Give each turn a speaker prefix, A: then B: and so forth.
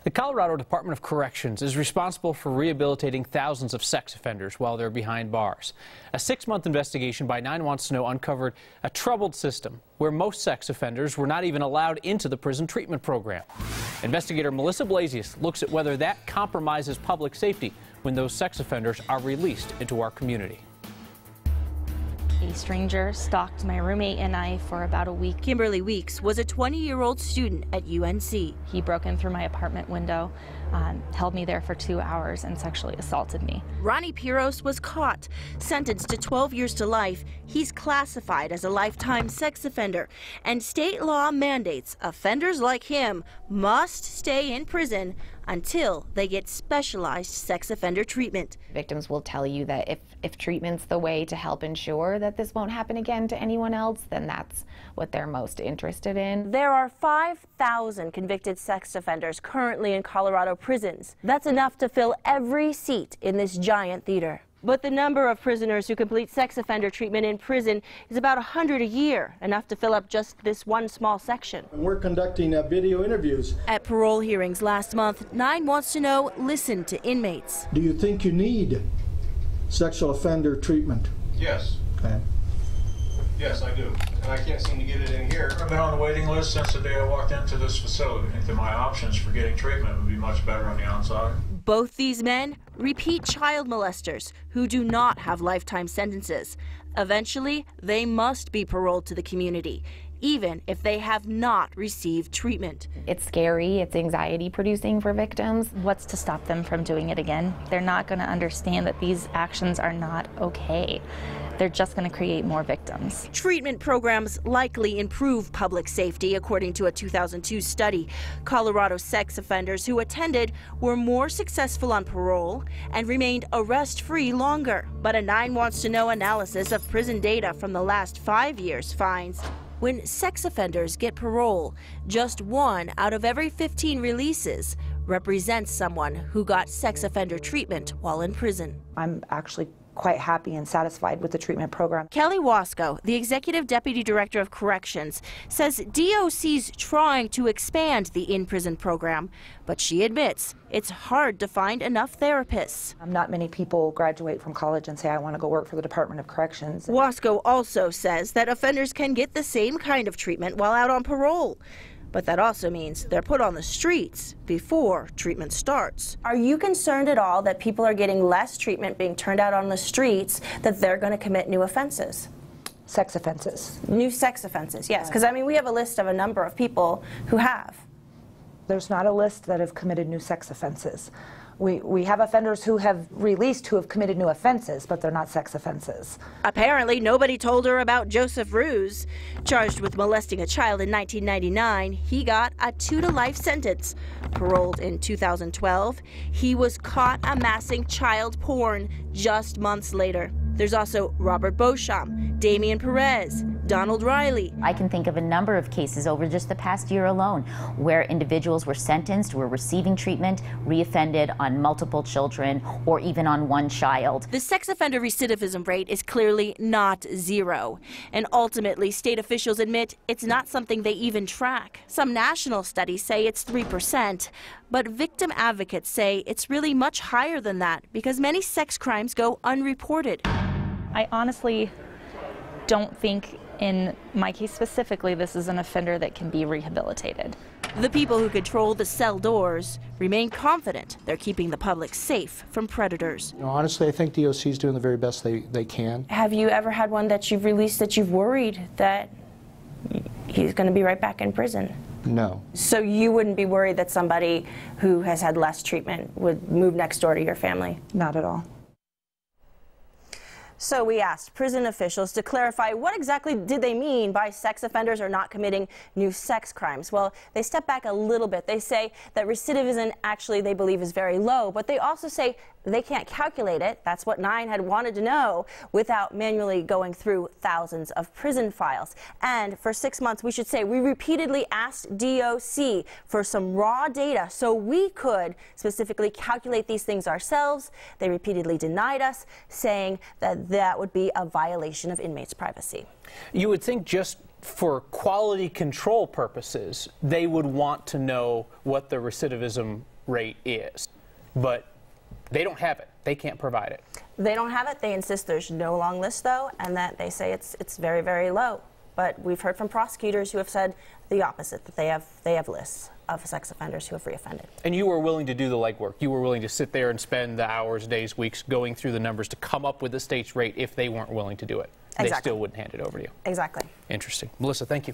A: The Colorado Department of Corrections is responsible for rehabilitating thousands of sex offenders while they're behind bars. A 6-month investigation by 9 Wants to Know uncovered a troubled system where most sex offenders were not even allowed into the prison treatment program. Investigator Melissa Blasius looks at whether that compromises public safety when those sex offenders are released into our community.
B: A stranger stalked my roommate and I for about a week.
C: Kimberly Weeks was a 20-year-old student at UNC.
B: He broke in through my apartment window, held me there for 2 hours and sexually assaulted me.
C: Ronnie Piros was caught, sentenced to 12 years to life. He's classified as a lifetime sex offender, and state law mandates offenders like him must stay in prison until they get specialized sex offender treatment.
D: Victims will tell you that if treatment's the way to help ensure that this won't happen again to anyone else, then that's what they're most interested in.
C: There are 5,000 convicted sex offenders currently in Colorado prisons. That's enough to fill every seat in this giant theater. But the number of prisoners who complete sex offender treatment in prison is about 100 a year, enough to fill up just this one small section.
E: We're conducting video interviews.
C: At parole hearings last month, 9 Wants to Know listened to inmates.
E: Do you think you need sexual offender treatment?
F: Yes.
E: Okay.
F: Yes, I do. And I can't seem to get it in here.
G: I've been on the waiting list since the day I walked into this facility. I think that my options for getting treatment would be much better on the outside.
C: Both these men, repeat child molesters who do not have lifetime sentences. Eventually, they must be paroled to the community, even if they have not received treatment.
D: It's scary, it's anxiety producing for victims.
B: What's to stop them from doing it again? They're not going to understand that these actions are not okay. They're just going to create more victims.
C: Treatment programs likely improve public safety, according to a 2002 study. Colorado sex offenders who attended were more successful on parole and remained arrest-free longer. But a 9 Wants to Know analysis of prison data from the last 5 years finds when sex offenders get parole, just 1 out of every 15 releases represents someone who got sex offender treatment while in prison.
H: I'm actually quite happy and satisfied with the treatment program.
C: Kelly Wasco, the Executive Deputy Director of Corrections, says DOC's trying to expand the in-prison program, but she admits it's hard to find enough therapists.
H: Not many people graduate from college and say, I want to go work for the Department of Corrections.
C: Wasco also says that offenders can get the same kind of treatment while out on parole. But that also means they're put on the streets before treatment starts. Are you concerned at all that people are getting less treatment being turned out on the streets, that they're going to commit new offenses?
H: Sex offenses.
C: New sex offenses, yes. Because, I mean, we have a list of a number of people who have.
H: There's not a list that have committed new sex offenses. We have offenders who have released who have committed new offenses, but they're not sex offenses.
C: Apparently, nobody told her about Joseph Ruse. Charged with molesting a child in 1999, he got a 2-to-life sentence. Paroled in 2012, he was caught amassing child porn just months later. There's also Robert Beauchamp, Damian Perez, Donald Riley.
I: I can think of a number of cases over just the past year alone where individuals were sentenced, were receiving treatment, reoffended on multiple children, or even on one child.
C: The sex offender recidivism rate is clearly not 0. And ultimately, state officials admit it's not something they even track. Some national studies say it's 3%, but victim advocates say it's really much higher than that because many sex crimes go unreported.
B: I honestly don't think, in my case specifically, this is an offender that can be rehabilitated.
C: The people who control the cell doors remain confident they're keeping the public safe from predators.
J: Honestly, I think DOC is doing the very best they can.
C: Have you ever had one that you've released that you've worried that he's going to be right back in prison?
J: No.
C: So you wouldn't be worried that somebody who has had less treatment would move next door to your family?
H: Not at all.
C: So we asked prison officials to clarify what exactly did they mean by sex offenders are not committing new sex crimes. Well, they step back a little bit. They say that recidivism actually they believe is very low, but they also say they can't calculate it. That's what 9 had wanted to know without manually going through thousands of prison files. And for 6 months, we should say, we repeatedly asked DOC for some raw data so we could specifically calculate these things ourselves. They repeatedly denied us, saying that that would be a violation of inmates' privacy.
A: You would think just for quality control purposes, they would want to know what the recidivism rate is, but they don't have it. They can't provide it.
C: They don't have it. They insist there's no long list, though, and that they say it's very, very low. But we've heard from prosecutors who have said the opposite, that they have lists of sex offenders who have reoffended.
A: And you were willing to do the legwork. You were willing to sit there and spend the hours, days, weeks going through the numbers to come up with the state's rate if they weren't willing to do it.
C: Exactly.
A: They still wouldn't hand it over to you.
C: Exactly.
A: Interesting. Melissa, thank you.